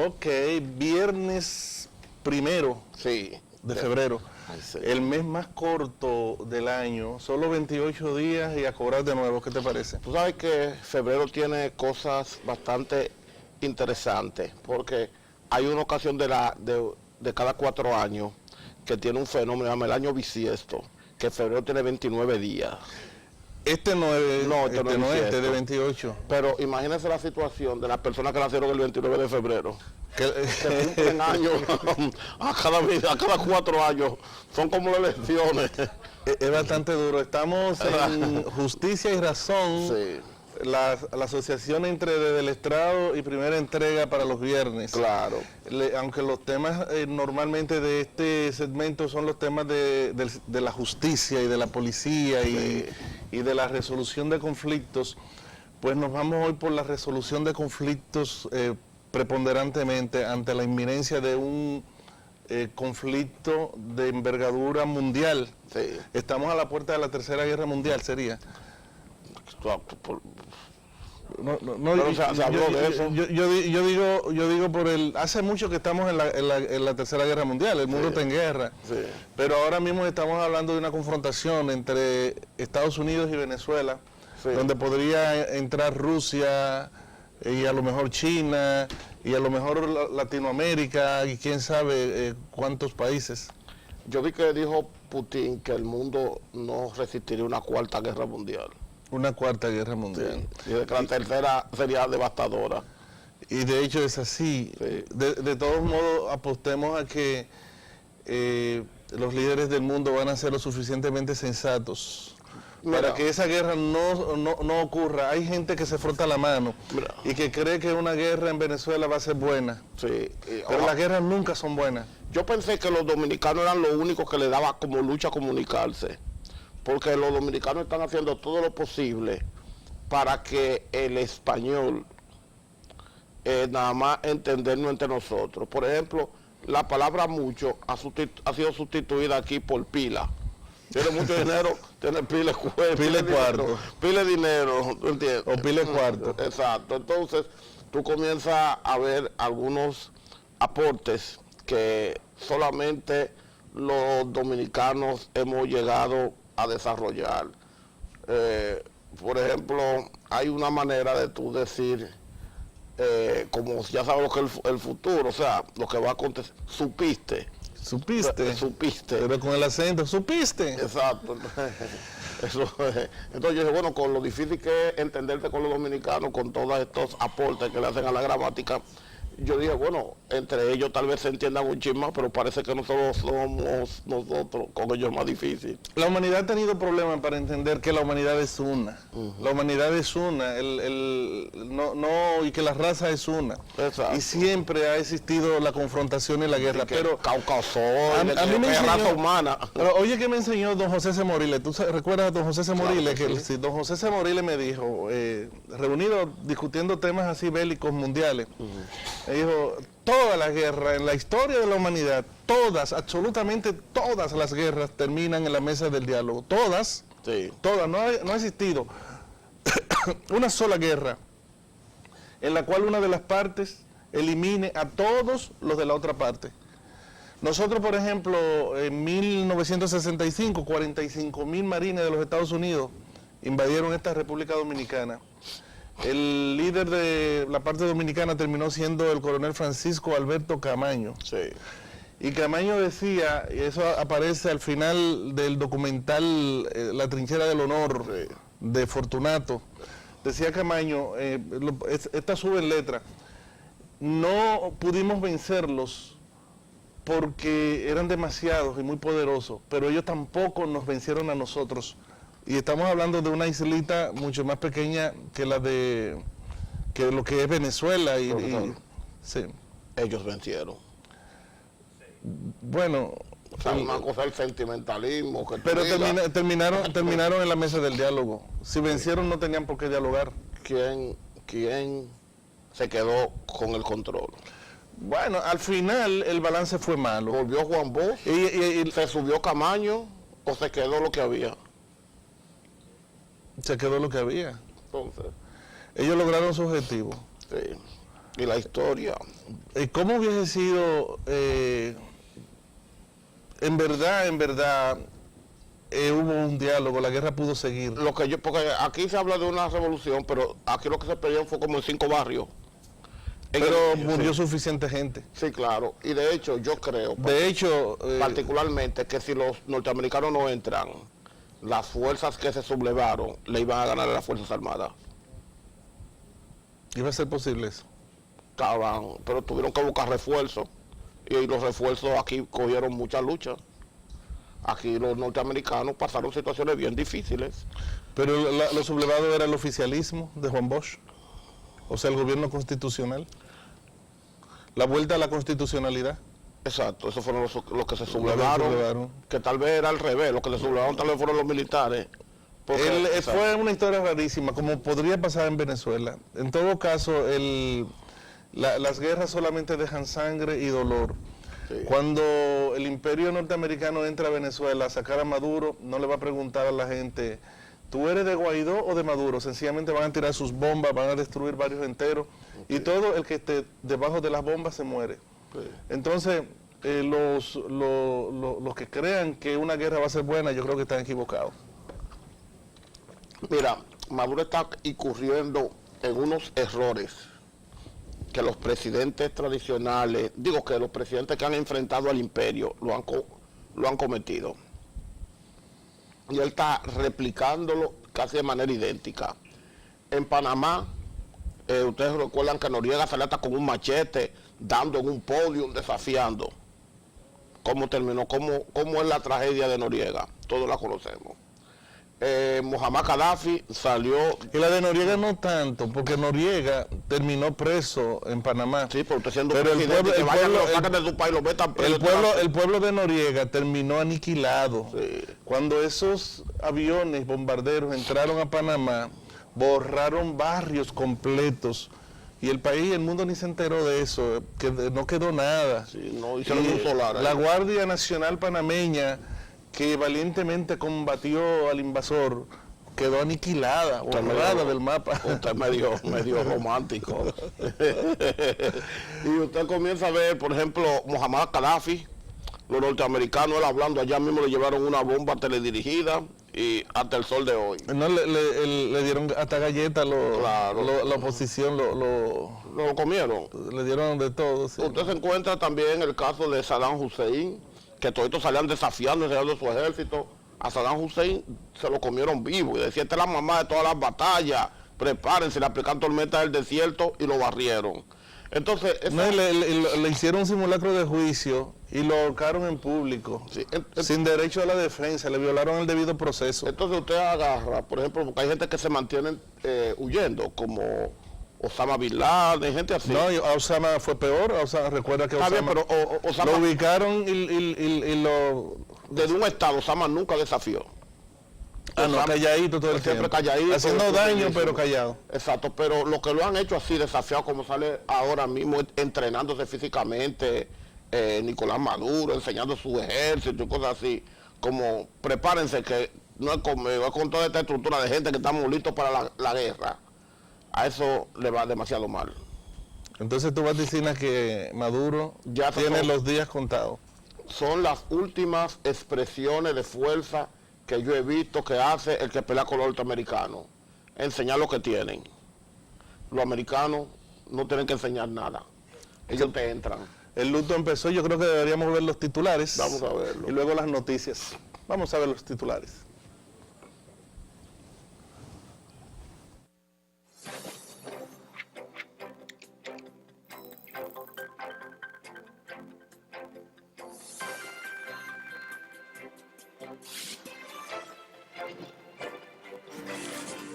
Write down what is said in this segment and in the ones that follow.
Ok, viernes 1 Sí. de febrero. Ay, sí. El mes más corto del año, solo 28 días y a cobrar de nuevo. ¿Qué te parece? Tú sabes que febrero tiene cosas bastante interesantes, porque hay una ocasión de cada 4 años que tiene un fenómeno, llama el año bisiesto, que febrero tiene 29 días. Este no es, No, este no es este bisiesto. es de 28. Pero imagínense la situación de las personas que nacieron el 29 de febrero. Que Se cumplen años a cada 4 años. Son como las elecciones. es bastante duro. Estamos en Justicia y Razón. Sí, La asociación entre del Estrado y Primera Entrega para los viernes. claro. Aunque los temas normalmente de este segmento son los temas de la justicia y de la policía y de la resolución de conflictos, pues nos vamos hoy por la resolución de conflictos preponderantemente ante la inminencia de un conflicto de envergadura mundial. Sí. Estamos a la puerta de la Tercera Guerra Mundial, sería. No, Pero se habló de eso. Yo digo por hace mucho que estamos en la Tercera Guerra Mundial, el mundo está en guerra, Sí. pero ahora mismo estamos hablando de una confrontación entre Estados Unidos y Venezuela, Sí. donde podría entrar Rusia y a lo mejor China y a lo mejor Latinoamérica y quién sabe cuántos países. Yo vi que dijo Putin que el mundo no resistiría una 4ª guerra mundial. Una 4ª Guerra Mundial. Sí. Y de que la tercera sería devastadora. Y de hecho es así. Sí. De todos modos, apostemos a que los líderes del mundo van a ser lo suficientemente sensatos Mira. para que esa guerra no ocurra. Hay gente que se frota la mano Mira. y que cree que una guerra en Venezuela va a ser buena. Sí. Pero las guerras nunca son buenas. Yo pensé que los dominicanos eran los únicos que le daba como lucha a comunicarse, porque los dominicanos están haciendo todo lo posible para que el español nada más entendernos entre nosotros. Por ejemplo, la palabra mucho ha sido sustituida aquí por pila. Tiene mucho dinero, tiene pile cuarto. Pile dinero, ¿tú entiendes? O pile cuarto. Exacto. Entonces, tú comienzas a ver algunos aportes que solamente los dominicanos hemos llegado a desarrollar. Por ejemplo, hay una manera de tú decir, como ya sabes lo que es el futuro, o sea, lo que va a acontecer, supiste. ¿Supiste? Pero con el acento, ¿supiste? Exacto. Entonces yo dije, bueno, con lo difícil que es entenderte con los dominicanos, con todos estos aportes que le hacen a la gramática, yo dije, bueno, entre ellos tal vez se entiendan un chisme más, pero parece que nosotros somos nosotros, con ellos es más difícil. La humanidad ha tenido problemas para entender que la humanidad es una. La humanidad es una, y que la raza es una. Exacto. Y siempre ha existido la confrontación y la guerra. Pero Caucasoide, a mí me que es enseñó, raza humana. pero oye, ¿qué me enseñó don José C. Moriles? ¿Tú recuerdas a don José C. Moriles? Claro que Que sí. sí, don José C. Moriles me dijo, reunido discutiendo temas así bélicos mundiales, me dijo, todas las guerras en la historia de la humanidad, todas, absolutamente todas las guerras terminan en la mesa del diálogo. Todas, Sí. todas, no ha existido una sola guerra en la cual una de las partes elimine a todos los de la otra parte. Nosotros, por ejemplo, en 1965, 45.000 marines de los Estados Unidos invadieron esta República Dominicana. El líder de la parte dominicana terminó siendo el coronel Francisco Alberto Camaño. Sí. Y Camaño decía, y eso aparece al final del documental La Trinchera del Honor, Sí. de Fortunato, decía Camaño, esta sube en letra, no pudimos vencerlos porque eran demasiados y muy poderosos, pero ellos tampoco nos vencieron a nosotros. Y estamos hablando de una islita mucho más pequeña que lo que es Venezuela. Sí. Ellos vencieron. Bueno, O sea, una cosa es el sentimentalismo. Que tú pero digas, terminaron en la mesa del diálogo. Si vencieron no tenían por qué dialogar. ¿Quién se quedó con el control? Bueno, al final el balance fue malo. ¿Volvió Juan Bosch? Y ¿Se subió Camaño o se quedó lo que había? se quedó lo que había. Entonces, Ellos lograron su objetivo. sí. Y la historia. ¿Cómo hubiese sido, en verdad, hubo un diálogo, la guerra pudo seguir? Porque aquí se habla de una revolución, pero aquí lo que se peleó fue como en 5 barrios. Pero murió suficiente gente. Sí, claro. Y de hecho, yo creo, De hecho, particularmente, que si los norteamericanos no entran, las fuerzas que se sublevaron le iban a ganar a las Fuerzas Armadas. iba a ser posible eso. Pero tuvieron que buscar refuerzos. Y los refuerzos aquí cogieron mucha lucha. Aquí los norteamericanos pasaron situaciones bien difíciles. Pero lo sublevado era el oficialismo de Juan Bosch, o sea, el gobierno constitucional, la vuelta a la constitucionalidad. Exacto, esos fueron los que se sublevaron, que tal vez era al revés, los que se sublevaron tal vez fueron los militares. Fue una historia rarísima, como podría pasar en Venezuela. En todo caso, las guerras solamente dejan sangre y dolor. Sí. Cuando el imperio norteamericano entra a Venezuela a sacar a Maduro, no le va a preguntar a la gente, ¿tú eres de Guaidó o de Maduro? Sencillamente van a tirar sus bombas, van a destruir barrios enteros, y todo el que esté debajo de las bombas se muere. Sí. Entonces, los que crean que una guerra va a ser buena, yo creo que están equivocados. Mira, Maduro está incurriendo en unos errores que los presidentes tradicionales, digo que los presidentes que han enfrentado al imperio lo han cometido. Y él está replicándolo casi de manera idéntica. En Panamá, ustedes recuerdan que Noriega salió hasta con un machete, dando en un podio, desafiando. ¿Cómo terminó? ¿Cómo es la tragedia de Noriega? Todos la conocemos. Muammar Gaddafi salió... Y la de Noriega no tanto, porque Noriega terminó preso en Panamá. Sí, pero usted siendo pero presidente, que vayan, lo saquen de su país, lo metan preso. El pueblo de Noriega terminó aniquilado. Sí. Cuando esos aviones bombarderos entraron a Panamá, borraron barrios completos. Y el país, el mundo ni se enteró de eso, que no quedó nada. Sí, no hicieron un solar ahí. La Guardia Nacional Panameña, que valientemente combatió al invasor, quedó aniquilada, borrada del mapa. Usted es medio romántico. Y usted comienza a ver, por ejemplo, Muammar Gaddafi, los norteamericanos, él hablando allá mismo, le llevaron una bomba teledirigida y hasta el sol de hoy. No, le dieron hasta galletas, Claro. la oposición Lo comieron. le dieron de todo. Sí. Usted se encuentra también el caso de Saddam Hussein, que todos salían desafiando, enseñando su ejército. A Saddam Hussein se lo comieron vivo y decía, esta es la mamá de todas las batallas, prepárense, le aplicaron tormenta del desierto y lo barrieron. Entonces, le hicieron un simulacro de juicio y lo ahorcaron en público, sí, sin derecho a la defensa, le violaron el debido proceso. Entonces usted agarra, por ejemplo, porque hay gente que se mantiene huyendo, como Osama Bin Laden, gente así. No, a Osama fue peor. Recuerda que Está Osama, bien, pero Osama, lo ubicaron y lo... desde un estado, Osama nunca desafió. no, calladito todo el siempre tiempo. Calladito, haciendo daño, pero callado. Exacto, pero lo que lo han hecho así, desafiado, como sale ahora mismo, entrenándose físicamente, Nicolás Maduro, enseñando su ejército y cosas así, como prepárense que no es conmigo, es con toda esta estructura de gente que estamos listos para la guerra. A eso le va demasiado mal. Entonces tú vaticinas que Maduro Ya tiene los días contados. Son las últimas expresiones de fuerza que yo he visto que hace el que pelea con los norteamericanos. Enseñar lo que tienen. Los americanos no tienen que enseñar nada. Ellos te entran. El luto empezó, yo creo que deberíamos ver los titulares. Vamos a verlo. Y luego las noticias. Vamos a ver los titulares.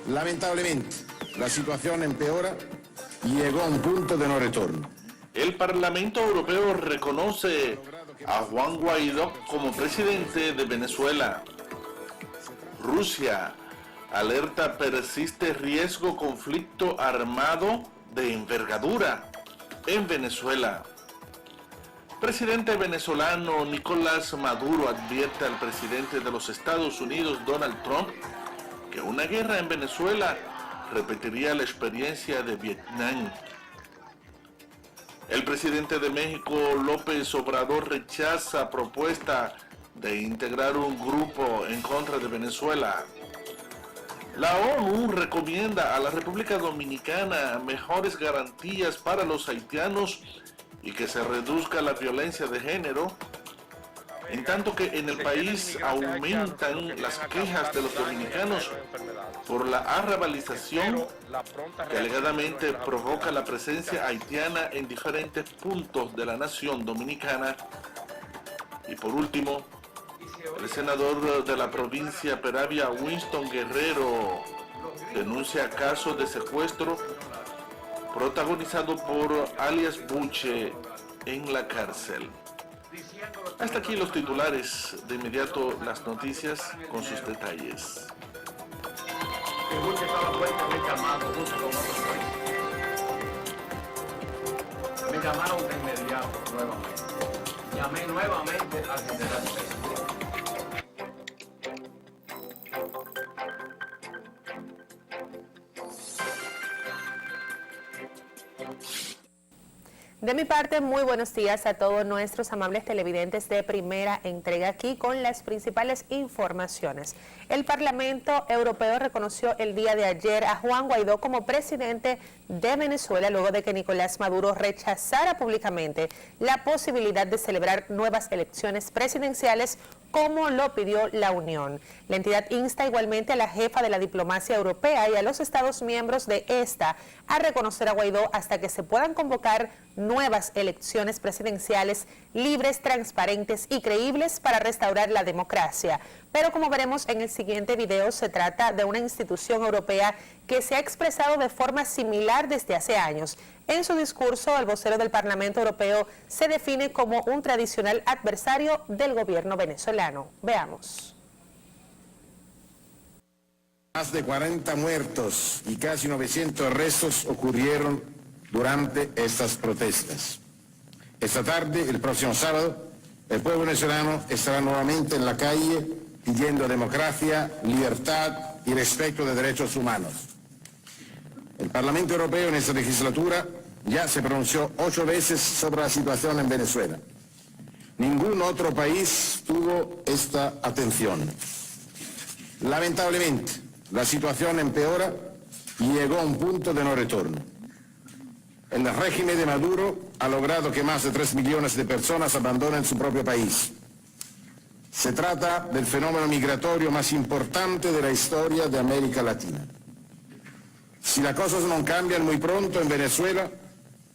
Lamentablemente, la situación empeora y llegó a un punto de no retorno. El Parlamento Europeo reconoce a Juan Guaidó como presidente de Venezuela. Rusia alerta persiste riesgo conflicto armado de envergadura en Venezuela. Presidente venezolano Nicolás Maduro advierte al presidente de los Estados Unidos, Donald Trump, que una guerra en Venezuela repetiría la experiencia de Vietnam. El presidente de México, López Obrador, rechaza propuesta de integrar un grupo en contra de Venezuela. La ONU recomienda a la República Dominicana mejores garantías para los haitianos y que se reduzca la violencia de género, en tanto que en el país aumentan las quejas de los dominicanos por la arrabalización que alegadamente provoca la presencia haitiana en diferentes puntos de la nación dominicana. Y por último, el senador de la provincia Peravia, Winston Guerrero, denuncia casos de secuestro protagonizado por alias Buche en la cárcel. Hasta aquí los titulares, de inmediato las noticias con sus detalles. Me llamaron de inmediato nuevamente. Llamé nuevamente al general César. De mi parte, muy buenos días a todos nuestros amables televidentes de Primera Entrega, aquí con las principales informaciones. El Parlamento Europeo reconoció el día de ayer a Juan Guaidó como presidente de Venezuela, luego de que Nicolás Maduro rechazara públicamente la posibilidad de celebrar nuevas elecciones presidenciales, como lo pidió la Unión. La entidad insta igualmente a la jefa de la diplomacia europea y a los Estados miembros de esta a reconocer a Guaidó hasta que se puedan convocar nuevas elecciones presidenciales libres, transparentes y creíbles para restaurar la democracia. Pero como veremos en el siguiente video, se trata de una institución europea que se ha expresado de forma similar desde hace años. En su discurso, el vocero del Parlamento Europeo se define como un tradicional adversario del gobierno venezolano. Veamos. Más de 40 muertos y casi 900 arrestos ocurrieron durante estas protestas. Esta tarde, el próximo sábado, el pueblo venezolano estará nuevamente en la calle pidiendo democracia, libertad y respeto de derechos humanos. El Parlamento Europeo en esta legislatura ya se pronunció 8 veces sobre la situación en Venezuela. Ningún otro país tuvo esta atención. Lamentablemente, la situación empeora y llegó a un punto de no retorno. El régimen de Maduro ha logrado que más de 3 millones de personas abandonen su propio país. Se trata del fenómeno migratorio más importante de la historia de América Latina. Si las cosas no cambian muy pronto en Venezuela,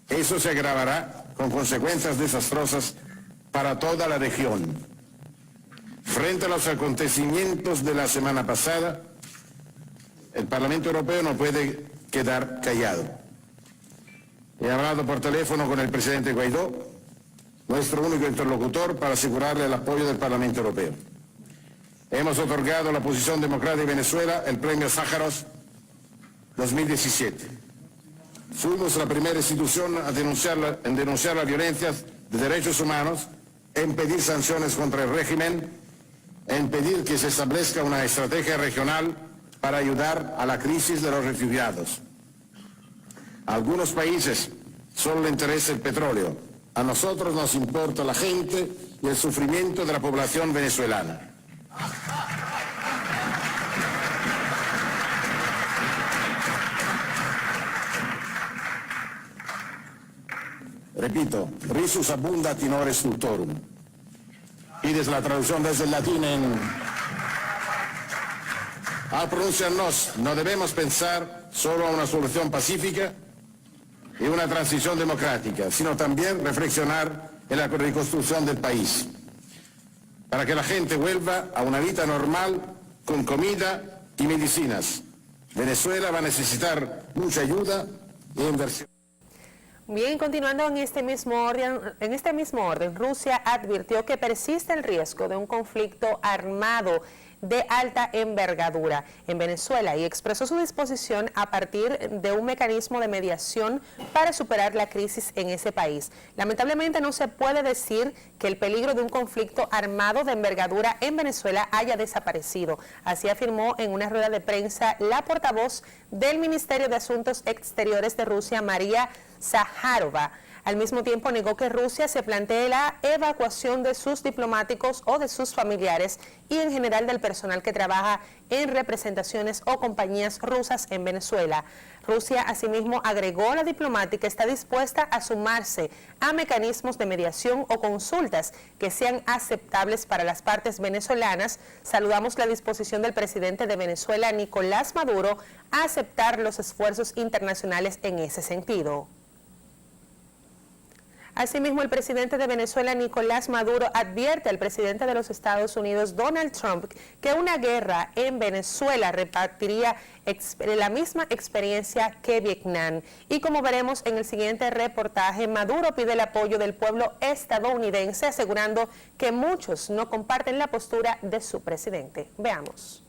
eso se agravará con consecuencias desastrosas para toda la región. Frente a los acontecimientos de la semana pasada, el Parlamento Europeo no puede quedar callado. He hablado por teléfono con el presidente Guaidó, nuestro único interlocutor, para asegurarle el apoyo del Parlamento Europeo. Hemos otorgado a la oposición democrática de Venezuela el premio Sájarov 2017. Fuimos la primera institución en denunciar las violencias de derechos humanos, en pedir sanciones contra el régimen, en pedir que se establezca una estrategia regional para ayudar a la crisis de los refugiados. A algunos países solo les interesa el petróleo. A nosotros nos importa la gente y el sufrimiento de la población venezolana. Repito, risus abundat in ore stultorum. Pides la traducción desde el latín en... Al pronunciarnos, no debemos pensar solo a una solución pacífica y una transición democrática, sino también reflexionar en la reconstrucción del país, para que la gente vuelva a una vida normal con comida y medicinas. Venezuela va a necesitar mucha ayuda e inversión. Bien, continuando en este mismo orden, Rusia advirtió que persiste el riesgo de un conflicto armado de alta envergadura en Venezuela y expresó su disposición a partir de un mecanismo de mediación para superar la crisis en ese país. Lamentablemente no se puede decir que el peligro de un conflicto armado de envergadura en Venezuela haya desaparecido. Así afirmó en una rueda de prensa la portavoz del Ministerio de Asuntos Exteriores de Rusia, María Zaharova. Al mismo tiempo negó que Rusia se plantee la evacuación de sus diplomáticos o de sus familiares y en general del personal que trabaja en representaciones o compañías rusas en Venezuela. Rusia asimismo agregó la diplomática está dispuesta a sumarse a mecanismos de mediación o consultas que sean aceptables para las partes venezolanas. Saludamos la disposición del presidente de Venezuela, Nicolás Maduro, a aceptar los esfuerzos internacionales en ese sentido. Asimismo, el presidente de Venezuela, Nicolás Maduro, advierte al presidente de los Estados Unidos, Donald Trump, que una guerra en Venezuela repartiría la misma experiencia que Vietnam. Y como veremos en el siguiente reportaje, Maduro pide el apoyo del pueblo estadounidense, asegurando que muchos no comparten la postura de su presidente. Veamos.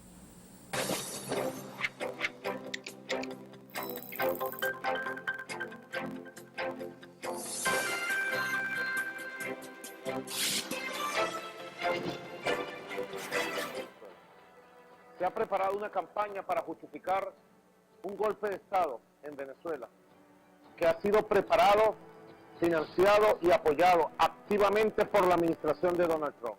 Se ha preparado una campaña para justificar un golpe de Estado en Venezuela, que ha sido preparado, financiado y apoyado activamente por la administración de Donald Trump.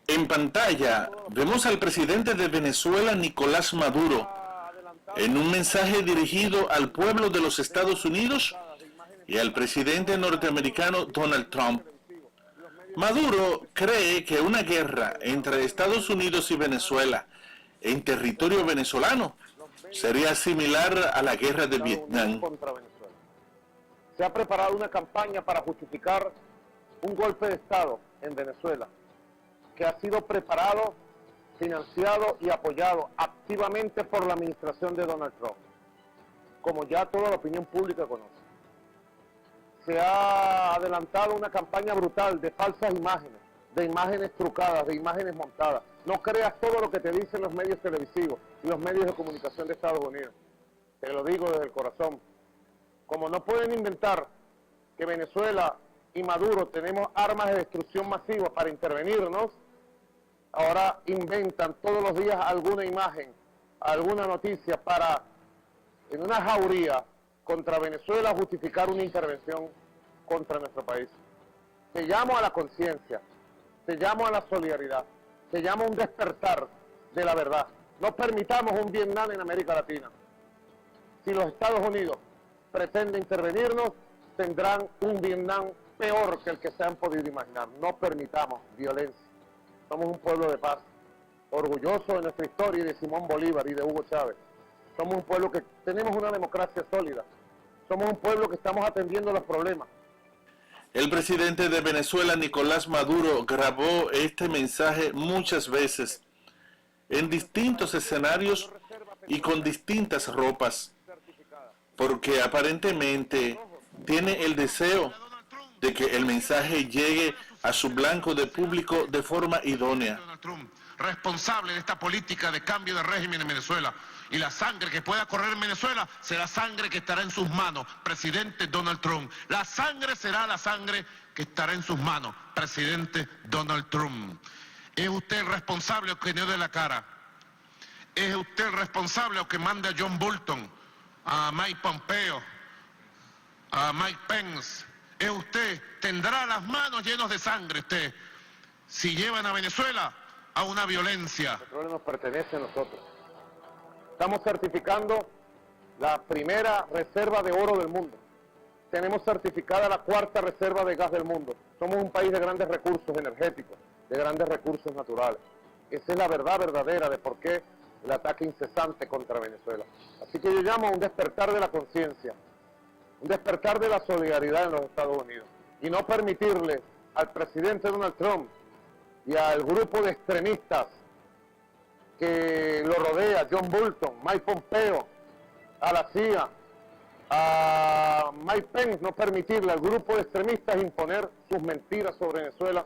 En pantalla vemos al presidente de Venezuela, Nicolás Maduro, en un mensaje dirigido al pueblo de los Estados Unidos y al presidente norteamericano Donald Trump. Maduro cree que una guerra entre Estados Unidos y Venezuela en territorio venezolano sería similar a la guerra de Vietnam. Se ha preparado una campaña para justificar un golpe de Estado en Venezuela, que ha sido preparado, financiado y apoyado activamente por la administración de Donald Trump, como ya toda la opinión pública conoce. Se ha adelantado una campaña brutal de falsas imágenes, de imágenes trucadas, de imágenes montadas. No creas todo lo que te dicen los medios televisivos y los medios de comunicación de Estados Unidos. Te lo digo desde el corazón. Como no pueden inventar que Venezuela y Maduro tenemos armas de destrucción masiva para intervenirnos, ahora inventan todos los días alguna imagen, alguna noticia para, en una jauría contra Venezuela, justificar una intervención contra nuestro país. Te llamo a la conciencia, te llamo a la solidaridad, te llamo a un despertar de la verdad. No permitamos un Vietnam en América Latina. Si los Estados Unidos pretenden intervenirnos, tendrán un Vietnam peor que el que se han podido imaginar. No permitamos violencia. Somos un pueblo de paz, orgulloso de nuestra historia y de Simón Bolívar y de Hugo Chávez. Somos un pueblo que tenemos una democracia sólida. Somos un pueblo que estamos atendiendo los problemas. El presidente de Venezuela, Nicolás Maduro, grabó este mensaje muchas veces, en distintos escenarios y con distintas ropas, porque aparentemente tiene el deseo de que el mensaje llegue a su blanco de público de forma idónea. Responsable de esta política de cambio de régimen en Venezuela, y la sangre que pueda correr en Venezuela será sangre que estará en sus manos, presidente Donald Trump. La sangre será la sangre que estará en sus manos, presidente Donald Trump. ¿Es usted el responsable o que no dé la cara? ¿Es usted el responsable o que mande a John Bolton, a Mike Pompeo, a Mike Pence? ¿Es usted? ¿Tendrá las manos llenas de sangre usted si llevan a Venezuela a una violencia? El petróleo nos pertenece a nosotros. Estamos certificando la primera reserva de oro del mundo. Tenemos certificada la cuarta reserva de gas del mundo. Somos un país de grandes recursos energéticos, de grandes recursos naturales. Esa es la verdad verdadera de por qué el ataque incesante contra Venezuela. Así que yo llamo a un despertar de la conciencia, un despertar de la solidaridad en los Estados Unidos, y no permitirle al presidente Donald Trump y al grupo de extremistas que lo rodea, John Bolton, Mike Pompeo, a la CIA, a Mike Pence, no permitirle al grupo de extremistas imponer sus mentiras sobre Venezuela,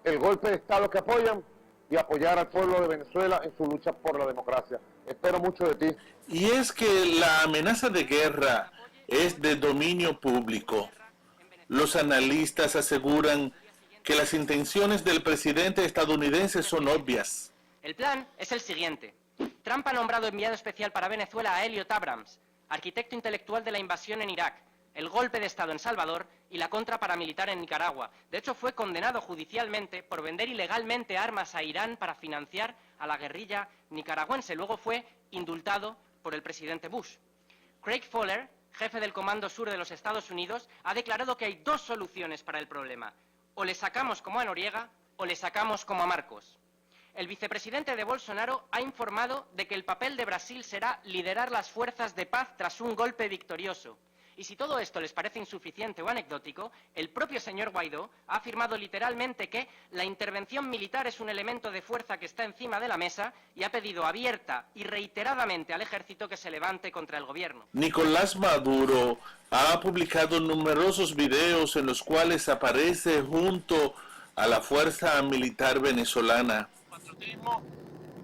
el golpe de Estado que apoyan, y apoyar al pueblo de Venezuela en su lucha por la democracia. Espero mucho de ti. Y es que la amenaza de guerra es de dominio público. Los analistas aseguran que las intenciones del presidente estadounidense son obvias. El plan es el siguiente. Trump ha nombrado enviado especial para Venezuela a Elliot Abrams, arquitecto intelectual de la invasión en Irak, el golpe de Estado en Salvador y la contra paramilitar en Nicaragua. De hecho, fue condenado judicialmente por vender ilegalmente armas a Irán para financiar a la guerrilla nicaragüense. Luego fue indultado por el presidente Bush. Craig Fowler, jefe del Comando Sur de los Estados Unidos, ha declarado que hay dos soluciones para el problema. O le sacamos como a Noriega o le sacamos como a Marcos. El vicepresidente de Bolsonaro ha informado de que el papel de Brasil será liderar las fuerzas de paz tras un golpe victorioso. Y si todo esto les parece insuficiente o anecdótico, el propio señor Guaidó ha afirmado literalmente que la intervención militar es un elemento de fuerza que está encima de la mesa y ha pedido abierta y reiteradamente al ejército que se levante contra el gobierno. Nicolás Maduro ha publicado numerosos videos en los cuales aparece junto a la fuerza militar venezolana. Patriotismo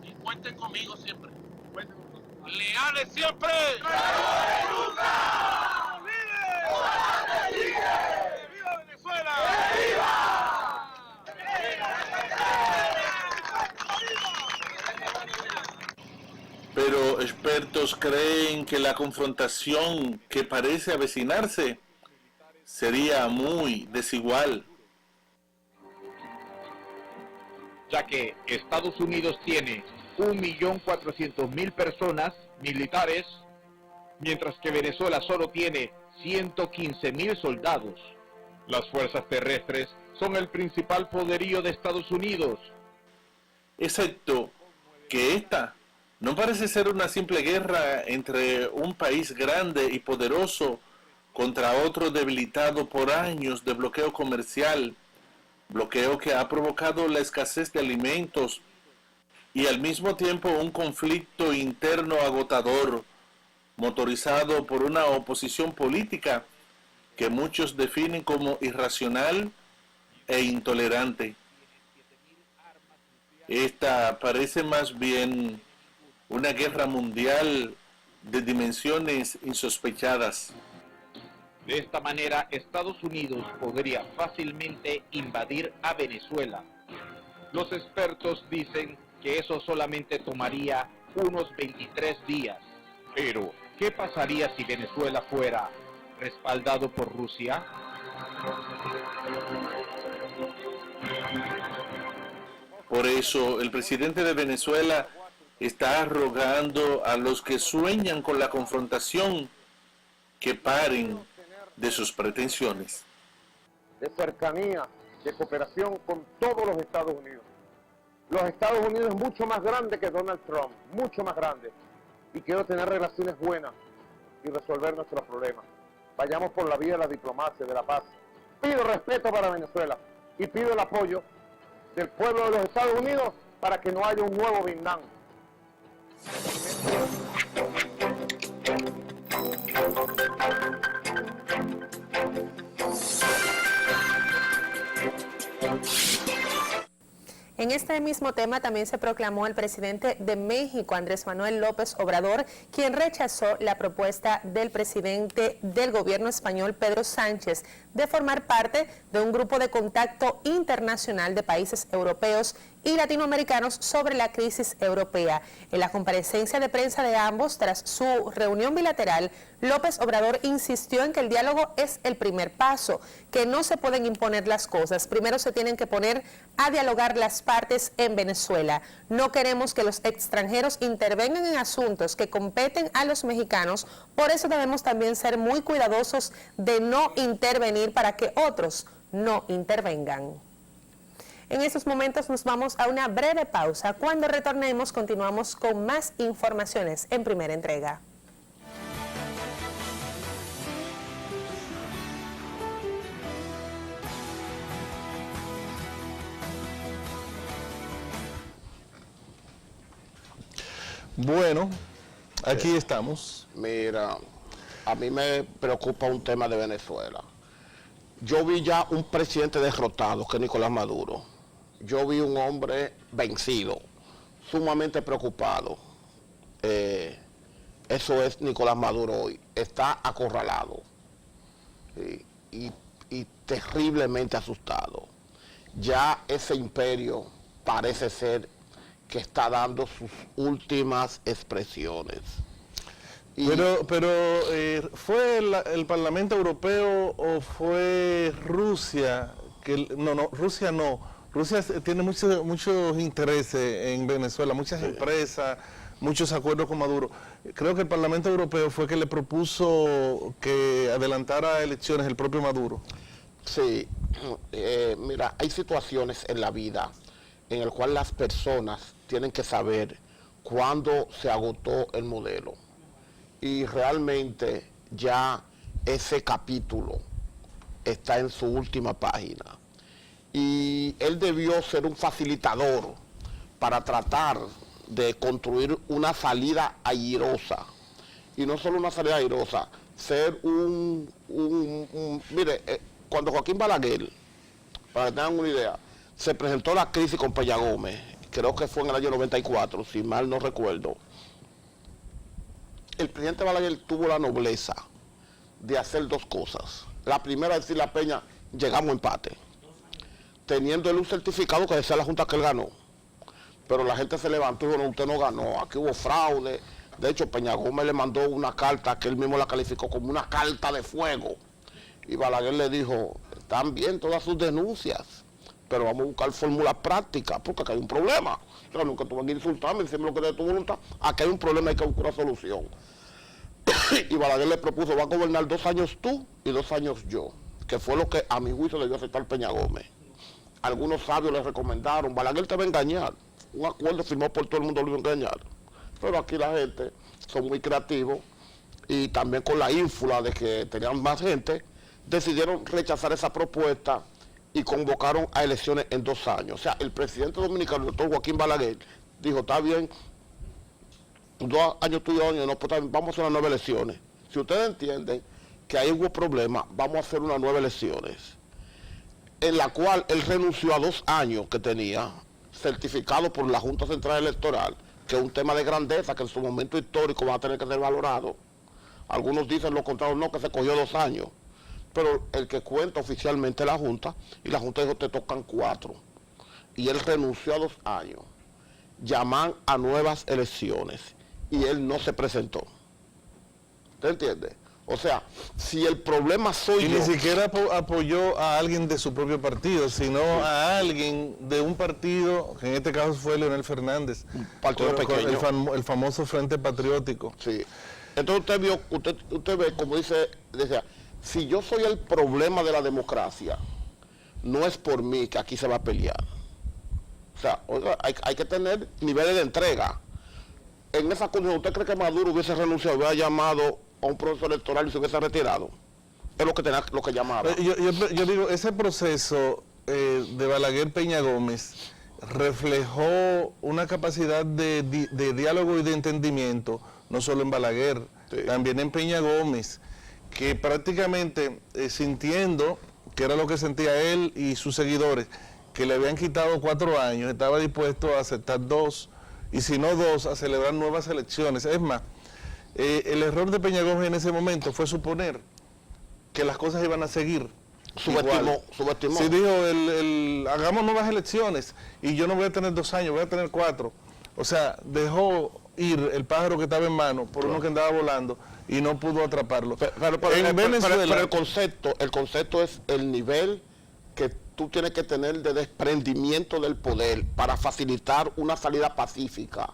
y cuenten conmigo siempre. Leales siempre. ¡Viva Venezuela! Pero expertos creen que la confrontación que parece avecinarse sería muy desigual. Ya que Estados Unidos tiene 1.400.000 personas militares, mientras que Venezuela solo tiene 115.000 soldados. Las fuerzas terrestres son el principal poderío de Estados Unidos. Excepto que esta no parece ser una simple guerra entre un país grande y poderoso contra otro debilitado por años de bloqueo comercial, bloqueo que ha provocado la escasez de alimentos y al mismo tiempo un conflicto interno agotador, motorizado por una oposición política que muchos definen como irracional e intolerante. Esta parece más bien una guerra mundial de dimensiones insospechadas. De esta manera, Estados Unidos podría fácilmente invadir a Venezuela. Los expertos dicen que eso solamente tomaría unos 23 días. Pero, ¿qué pasaría si Venezuela fuera respaldado por Rusia? Por eso, el presidente de Venezuela está rogando a los que sueñan con la confrontación que paren de sus pretensiones. De cercanía, de cooperación con todos los Estados Unidos. Los Estados Unidos es mucho más grande que Donald Trump, mucho más grande. Y quiero tener relaciones buenas y resolver nuestros problemas. Vayamos por la vía de la diplomacia, de la paz. Pido respeto para Venezuela y pido el apoyo del pueblo de los Estados Unidos para que no haya un nuevo Vietnam. En este mismo tema también se proclamó el presidente de México, Andrés Manuel López Obrador, quien rechazó la propuesta del presidente del gobierno español, Pedro Sánchez, de formar parte de un grupo de contacto internacional de países europeos y latinoamericanos sobre la crisis europea. En la comparecencia de prensa de ambos, tras su reunión bilateral, López Obrador insistió en que el diálogo es el primer paso, que no se pueden imponer las cosas. Primero se tienen que poner a dialogar las partes en Venezuela. No queremos que los extranjeros intervengan en asuntos que competen a los mexicanos, por eso debemos también ser muy cuidadosos de no intervenir para que otros no intervengan. En estos momentos nos vamos a una breve pausa. Cuando retornemos continuamos con más informaciones en Primera Entrega. Bueno, aquí estamos. Mira, a mí me preocupa un tema de Venezuela. Yo vi ya un presidente derrotado, que es Nicolás Maduro. Yo vi un hombre vencido, sumamente preocupado. Eso es Nicolás Maduro hoy. Está acorralado y terriblemente asustado. Ya ese imperio parece ser que está dando sus últimas expresiones. ¿fue el Parlamento Europeo o fue Rusia? Rusia no. Rusia tiene muchos intereses en Venezuela, muchas empresas, muchos acuerdos con Maduro. Creo que el Parlamento Europeo fue que le propuso que adelantara elecciones el propio Maduro. Sí, mira, hay situaciones en la vida en las cuales las personas tienen que saber cuándo se agotó el modelo. Y realmente ya ese capítulo está en su última página. Y él debió ser un facilitador para tratar de construir una salida airosa. Y no solo una salida airosa, ser mire, cuando Joaquín Balaguer, para que tengan una idea, se presentó la crisis con Peña Gómez, creo que fue en el año 94, si mal no recuerdo. El presidente Balaguer tuvo la nobleza de hacer dos cosas. La primera es decirle a Peña, llegamos a empate, teniendo él un certificado que decía la Junta que él ganó. Pero la gente se levantó y dijo, no, usted no ganó, aquí hubo fraude. De hecho, Peña Gómez le mandó una carta que él mismo la calificó como una carta de fuego. Y Balaguer le dijo, están bien todas sus denuncias, pero vamos a buscar fórmulas prácticas, porque acá hay un problema. Yo nunca tuve que insultarme, decirme lo que de tu voluntad. Aquí hay un problema, hay que buscar una solución. Y Balaguer le propuso, va a gobernar 2 años tú y 2 años yo, que fue lo que a mi juicio debió aceptar Peña Gómez. Algunos sabios le recomendaron, Balaguer te va a engañar. Un acuerdo firmado por todo el mundo lo iba a engañar. Pero aquí la gente son muy creativos y también con la ínfula de que tenían más gente, decidieron rechazar esa propuesta y convocaron a elecciones en 2 años. O sea, el presidente dominicano, el doctor Joaquín Balaguer, dijo, está bien, 2 años tú y 2 años, no, pues vamos a hacer unas nuevas elecciones. Si ustedes entienden que ahí hubo problemas, vamos a hacer unas nuevas elecciones, en la cual él renunció a 2 años que tenía, certificado por la Junta Central Electoral, que es un tema de grandeza que en su momento histórico va a tener que ser valorado. Algunos dicen lo contrario, no, que se cogió 2 años. Pero el que cuenta oficialmente es la Junta, y la Junta dijo, te tocan 4. Y él renunció a 2 años. Llaman a nuevas elecciones, y él no se presentó. ¿Te entiende? O sea, si el problema soy yo... Y ni siquiera apoyó a alguien de su propio partido, sino a alguien de un partido, que en este caso fue Leonel Fernández. Un partido pequeño. El famoso Frente Patriótico. Sí. Entonces usted ve, como decía, si yo soy el problema de la democracia, no es por mí que aquí se va a pelear. O sea, hay que tener niveles de entrega. En esa condición, ¿usted cree que Maduro hubiese renunciado, hubiera llamado a un proceso electoral y se hubiese retirado? Es lo que llamaba. Yo digo, ese proceso de Balaguer Peña Gómez reflejó una capacidad de diálogo y de entendimiento, no solo en Balaguer, también en Peña Gómez, que prácticamente sintiendo, que era lo que sentía él y sus seguidores, que le habían quitado 4 años, estaba dispuesto a aceptar 2, y si no 2, a celebrar nuevas elecciones. Es más, el error de Peña Gómez en ese momento fue suponer que las cosas iban a seguir. Subestimó. Sí, dijo, hagamos nuevas elecciones y yo no voy a tener 2 años, voy a tener 4. O sea, dejó ir el pájaro que estaba en mano por uno que andaba volando y no pudo atraparlo. Pero el concepto es el nivel que tú tienes que tener de desprendimiento del poder para facilitar una salida pacífica.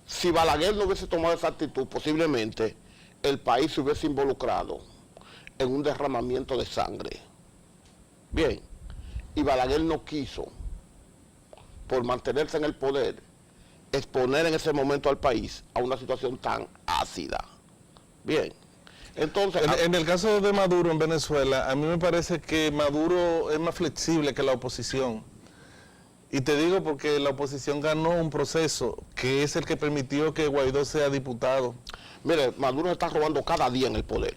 Si Balaguer no hubiese tomado esa actitud, posiblemente el país se hubiese involucrado en un derramamiento de sangre. Bien, y Balaguer no quiso, por mantenerse en el poder, exponer en ese momento al país a una situación tan ácida. Bien, entonces... En el caso de Maduro en Venezuela, a mí me parece que Maduro es más flexible que la oposición. Y te digo porque la oposición ganó un proceso que es el que permitió que Guaidó sea diputado. Mire, Maduro está robando cada día en el poder.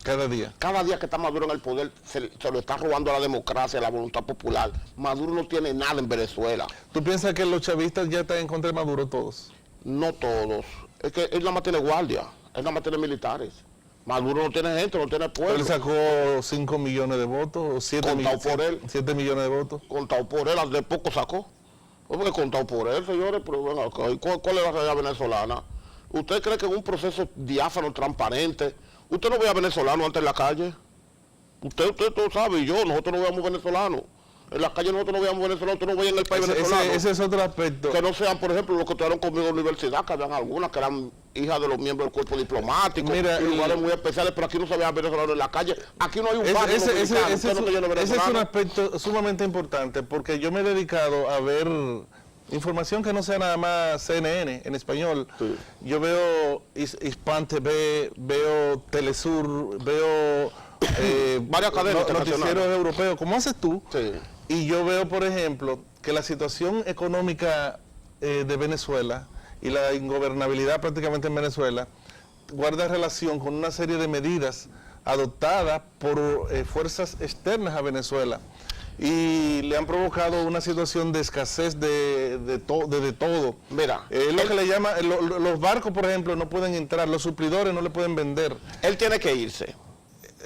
Cada día. Cada día que está Maduro en el poder se lo está robando a la democracia, a la voluntad popular. Maduro no tiene nada en Venezuela. ¿Tú piensas que los chavistas ya están en contra de Maduro todos? No todos. Es que él nada más tiene guardia, él nada más tiene militares. Maduro no tiene gente, no tiene pueblo. Él sacó 5 millones de votos, o 7 millones de votos. Contado por él, hace poco sacó. Porque contado por él, señores, pero bueno, ¿cuál es la realidad venezolana? ¿Usted cree que en un proceso diáfano, transparente, usted no ve a venezolanos antes en la calle? Usted todo sabe, y yo, nosotros no veamos venezolanos. En la calle nosotros no veamos venezolanos, usted no ve en el país venezolano. Ese es otro aspecto. Que no sean, por ejemplo, los que estudiaron conmigo en la universidad, que habían algunas que eran hijas de los miembros del cuerpo diplomático, Mira, y lugares muy especiales, pero aquí no se vean venezolanos en la calle. Aquí no hay un barrio ese es venezolano. un aspecto sumamente importante, porque yo me he dedicado a ver información que no sea nada más CNN en español. Sí. Yo veo Hispan TV, veo Telesur, veo varias cadenas noticieros europeos, como haces tú. Sí. Y yo veo, por ejemplo, que la situación económica de Venezuela y la ingobernabilidad prácticamente en Venezuela guarda relación con una serie de medidas adoptadas por fuerzas externas a Venezuela y le han provocado una situación de escasez de todo. Mira, lo que le llama, los barcos, por ejemplo, no pueden entrar, los suplidores no le pueden vender. Él tiene que irse,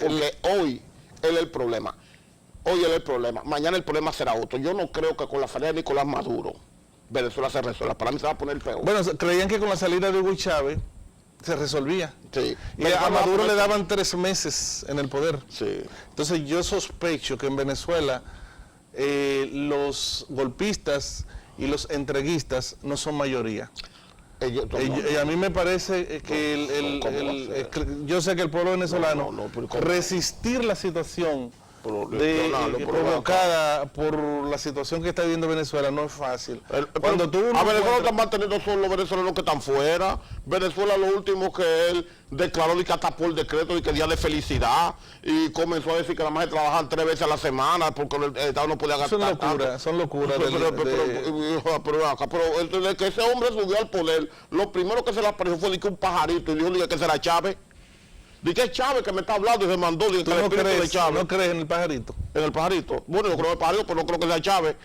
porque hoy él es el problema. Hoy es el problema, mañana el problema será otro. Yo no creo que con la salida de Nicolás Maduro Venezuela se resuelva. Para mí se va a poner peor. Bueno, creían que con la salida de Hugo Chávez se resolvía. Sí. Y a Maduro le daban 3 meses en el poder. Sí. Entonces yo sospecho que en Venezuela los golpistas y los entreguistas no son mayoría. A mí me parece que yo sé que el pueblo venezolano resistir la situación provocada por la situación que está viviendo Venezuela no es fácil. Cuando tú a Venezuela están manteniendo solo los venezolanos que están fuera. Venezuela lo último que él declaró de que hasta por decreto de que día de felicidad y comenzó a decir que nada más trabajan 3 veces a la semana porque el Estado no podía gastar. Son locuras. Pero desde que ese hombre subió al poder, lo primero que se le apareció fue que un pajarito y dijo que será Chávez. Dije que Chávez que me está hablando y se mandó. Dije que ¿No crees en el pajarito? En el pajarito. Bueno, yo creo en el pajarito, pero no creo que sea Chávez.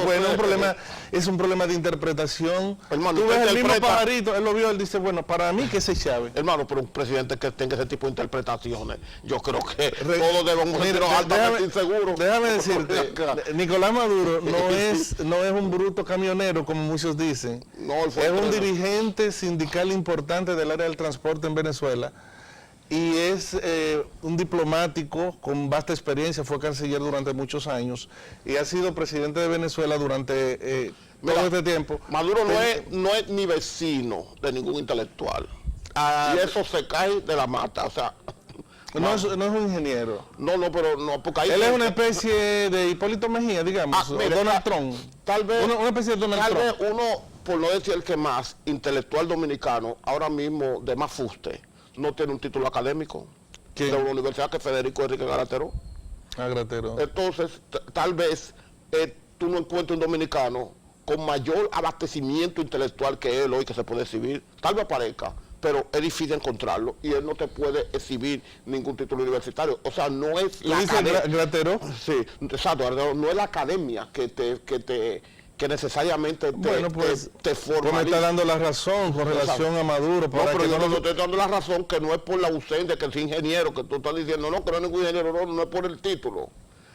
Bueno, es un problema de interpretación. Hermano, tú ves el mismo pajarito, él lo vio, él dice, bueno, para mí que ese es Chávez. Hermano, pero un presidente que tenga ese tipo de interpretaciones, yo creo que todos debemos ser altamente inseguros. Déjame decirte, Nicolás Maduro no es un bruto camionero, como muchos dicen. No, es un dirigente sindical importante del área del transporte en Venezuela. Y es un diplomático con vasta experiencia, fue canciller durante muchos años y ha sido presidente de Venezuela durante todo este tiempo. Maduro no es ni vecino de ningún intelectual. Y eso se cae de la mata, o sea... No es un ingeniero. No, pero no, porque ahí... Él es una especie de Hipólito Mejía, digamos, mire, Donald Trump. Tal vez... Una especie de Donald Trump. Tal vez uno, por no decir el que más, intelectual dominicano, ahora mismo de más fuste, no tiene un título académico. ¿Quién? De una universidad que es Federico Enrique Garateró. Garateró. Entonces, tal vez tú no encuentres un dominicano con mayor abastecimiento intelectual que él hoy que se puede exhibir. Tal vez aparezca, pero es difícil encontrarlo y él no te puede exhibir ningún título universitario. O sea, no es la academia. ¿Garateró? Sí, exacto, no es la academia que necesariamente te forma. Pues me está dando la razón con relación a Maduro. No, pero yo no estoy dando la razón que no es por la ausencia, que es ingeniero, que tú estás diciendo, no, que no es ningún ingeniero, no es por el título,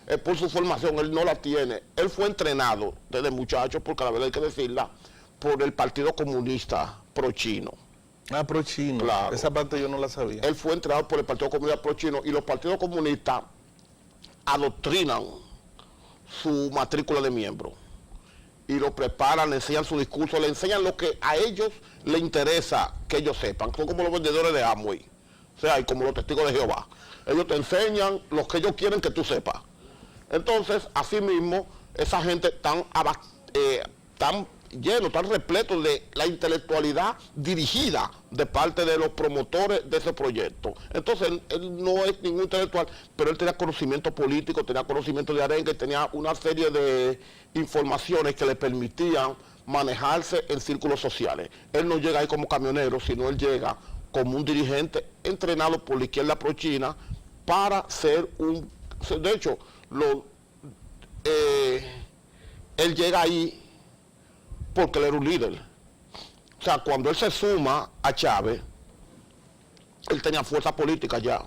es por su formación, él no la tiene. Él fue entrenado desde muchacho, porque la verdad hay que decirla, por el Partido Comunista pro-chino. Pro-chino, claro. Esa parte yo no la sabía. Él fue entrenado por el Partido Comunista pro-chino y los partidos comunistas adoctrinan su matrícula de miembros. Y lo preparan, le enseñan su discurso, le enseñan lo que a ellos les interesa que ellos sepan. Son como los vendedores de Amway, o sea, y como los testigos de Jehová. Ellos te enseñan lo que ellos quieren que tú sepas. Entonces, así mismo, esa gente tan lleno, tan repleto de la intelectualidad dirigida de parte de los promotores de ese proyecto. Entonces, él no es ningún intelectual, pero él tenía conocimiento político, tenía conocimiento de arenque, tenía una serie de informaciones que le permitían manejarse en círculos sociales. Él no llega ahí como camionero, sino él llega como un dirigente entrenado por la izquierda pro-china para ser un... De hecho, él llega ahí porque él era un líder. O sea, cuando él se suma a Chávez, él tenía fuerza política ya.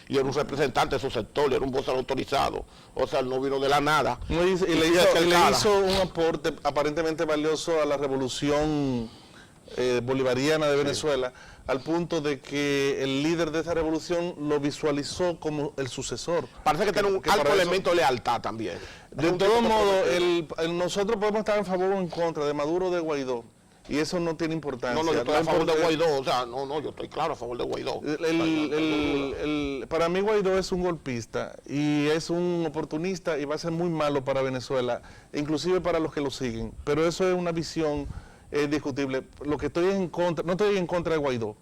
Y era un representante de su sector, era un vocero autorizado. O sea, él no vino de la nada. Y le hizo un aporte aparentemente valioso a la revolución bolivariana de Venezuela, al punto de que el líder de esa revolución lo visualizó como el sucesor. Parece que tiene un alto elemento de lealtad también. De todo modo, nosotros podemos estar en favor o en contra de Maduro o de Guaidó, y eso no tiene importancia. No, yo estoy a favor de Guaidó, o sea, yo estoy claro a favor de Guaidó. Para mí Guaidó es un golpista y es un oportunista y va a ser muy malo para Venezuela, inclusive para los que lo siguen, pero eso es una visión discutible. Lo que estoy en contra, no estoy en contra de Guaidó,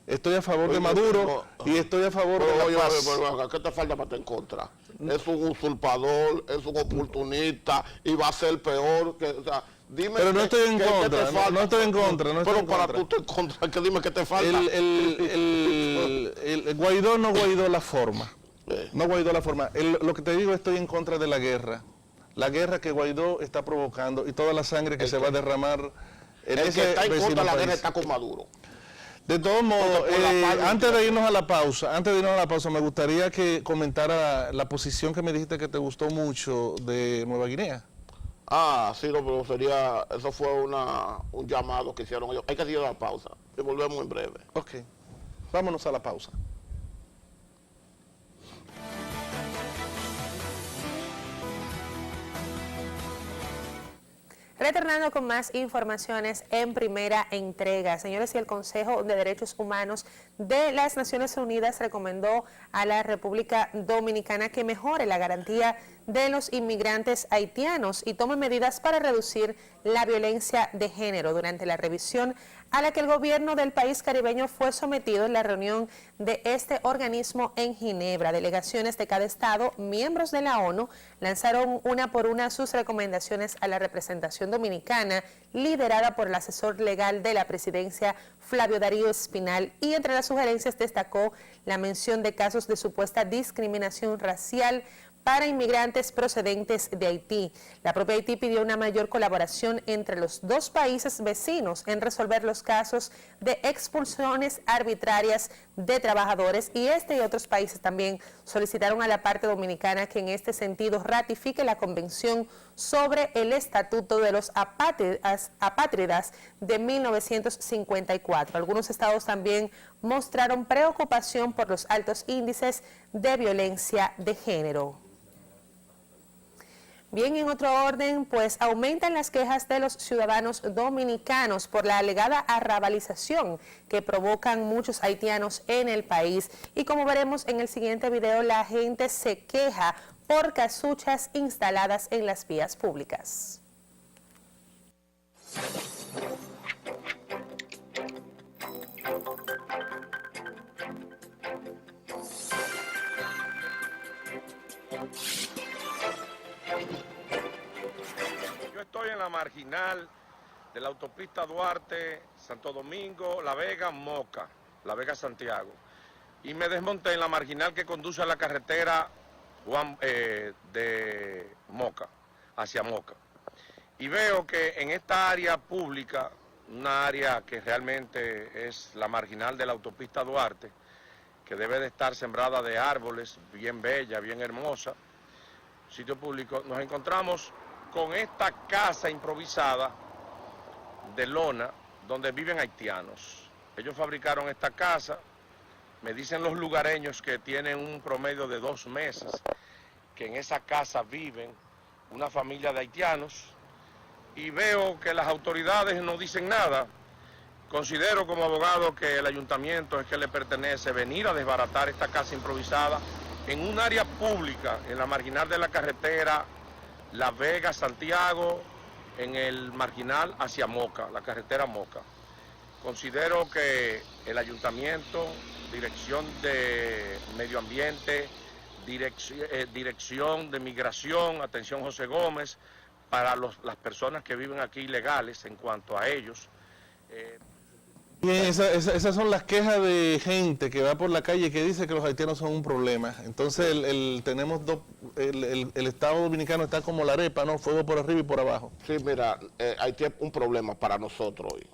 estoy a favor de Maduro y estoy a favor de la paz. ¿Qué te falta para estar en contra? Es un usurpador, es un oportunista y va a ser peor que... O sea, dime pero no estoy en contra, no estoy en contra. Pero para tú estar en contra, que dime qué te falta. El Guaidó no Guaidó la forma. No Guaidó la forma. Lo que te digo, estoy en contra de la guerra. La guerra que Guaidó está provocando y toda la sangre que se va a derramar en el ese que está en contra de la guerra país. está con Maduro. De todos modos, antes de irnos a la pausa, me gustaría que comentara la posición que me dijiste que te gustó mucho de Nueva Guinea. Ah, sí, no, pero eso fue un llamado que hicieron ellos. Hay que ir a la pausa y volvemos en breve. Ok, vámonos a la pausa. Retornando con más informaciones en primera entrega. Señores, y el Consejo de Derechos Humanos de las Naciones Unidas recomendó a la República Dominicana que mejore la garantía de los inmigrantes haitianos y tome medidas para reducir la violencia de género durante la revisión a la que el gobierno del país caribeño fue sometido en la reunión de este organismo en Ginebra. Delegaciones de cada estado, miembros de la ONU, lanzaron una por una sus recomendaciones a la representación dominicana, liderada por el asesor legal de la presidencia, Flavio Darío Espinal, y entre las sugerencias destacó la mención de casos de supuesta discriminación racial para inmigrantes procedentes de Haití. La propia Haití pidió una mayor colaboración entre los dos países vecinos en resolver los casos de expulsiones arbitrarias de trabajadores, y este y otros países también solicitaron a la parte dominicana que en este sentido ratifique la Convención sobre el Estatuto de los Apátridas de 1954. Algunos estados también mostraron preocupación por los altos índices de violencia de género. Bien, en otro orden, pues aumentan las quejas de los ciudadanos dominicanos por la alegada arrabalización que provocan muchos haitianos en el país. Y como veremos en el siguiente video, la gente se queja por casuchas instaladas en las vías públicas. Yo estoy en la marginal de la autopista Duarte, Santo Domingo, La Vega, Moca, La Vega, Santiago. Y me desmonté en la marginal que conduce a la carretera de Moca, hacia Moca. Y veo que en esta área pública, una área que realmente es la marginal de la autopista Duarte, que debe de estar sembrada de árboles, bien bella, bien hermosa, sitio público, nos encontramos con esta casa improvisada de lona donde viven haitianos. Ellos fabricaron esta casa, me dicen los lugareños que tienen un promedio de 2 meses, que en esa casa viven una familia de haitianos, y veo que las autoridades no dicen nada. Considero como abogado que el ayuntamiento es que le pertenece venir a desbaratar esta casa improvisada en un área pública, en la marginal de la carretera La Vega, Santiago, en el marginal hacia Moca, la carretera Moca. Considero que el ayuntamiento, dirección de medio ambiente, dirección de migración, atención José Gómez, para las personas que viven aquí ilegales en cuanto a ellos. Bien, esas son las quejas de gente que va por la calle y que dice que los haitianos son un problema. Entonces tenemos el Estado Dominicano está como la arepa, ¿no? Fuego por arriba y por abajo. Sí, mira, Haití es un problema para nosotros hoy.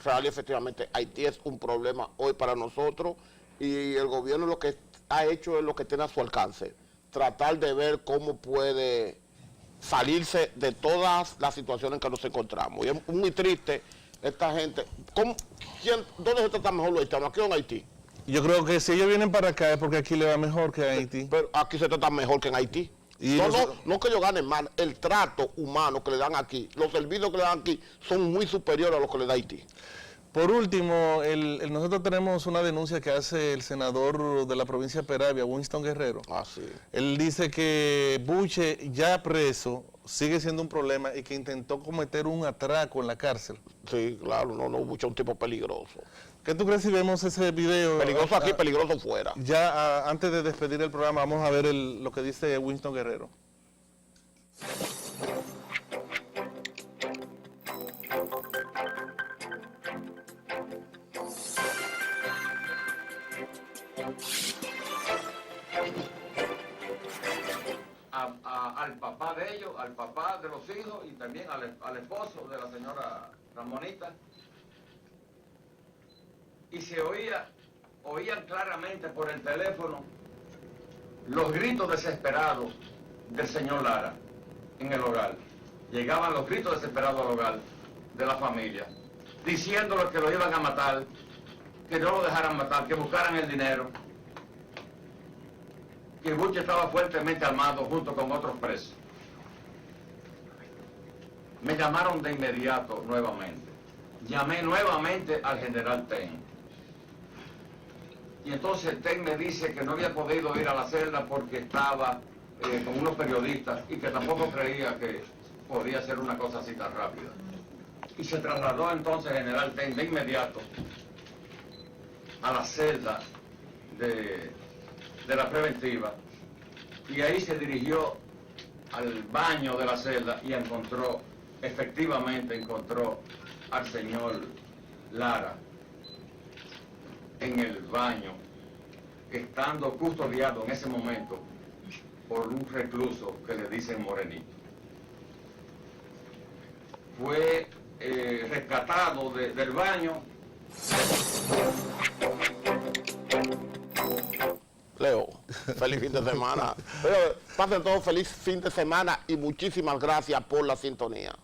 Real y efectivamente, Haití es un problema hoy para nosotros, y el gobierno lo que ha hecho es lo que tiene a su alcance. Tratar de ver cómo puede salirse de todas las situaciones en que nos encontramos. Y es muy triste esta gente, ¿dónde se trata mejor los haitianos? ¿Aquí o en Haití? Yo creo que si ellos vienen para acá es porque aquí le va mejor que a Haití. Pero aquí se trata mejor que en Haití. Y No que ellos ganen mal, el trato humano que le dan aquí, los servicios que le dan aquí son muy superiores a los que le da Haití. Por último, nosotros tenemos una denuncia que hace el senador de la provincia de Peravia, Winston Guerrero. Ah, sí. Él dice que Buche, ya preso, sigue siendo un problema y que intentó cometer un atraco en la cárcel. Sí, claro, Buche es un tipo peligroso. ¿Qué tú crees si vemos ese video? Peligroso aquí, peligroso fuera. Ya antes de despedir el programa, vamos a ver lo que dice Winston Guerrero. Al papá de ellos, al papá de los hijos y también al esposo de la señora Ramonita. Y se oían claramente por el teléfono los gritos desesperados del señor Lara en el hogar. Llegaban los gritos desesperados al hogar de la familia, diciéndole que lo iban a matar, que no lo dejaran matar, que buscaran el dinero. Que Buche estaba fuertemente armado junto con otros presos. Me llamaron de inmediato nuevamente. Llamé nuevamente al general Ten. Y entonces Ten me dice que no había podido ir a la celda porque estaba con unos periodistas y que tampoco creía que podía ser una cosa así tan rápida. Y se trasladó entonces el general Ten de inmediato a la celda de la preventiva, y ahí se dirigió al baño de la celda y efectivamente encontró al señor Lara en el baño, estando custodiado en ese momento por un recluso que le dicen Morenito. Fue rescatado del baño. Leo, feliz fin de semana. Pero pasen todos feliz fin de semana y muchísimas gracias por la sintonía.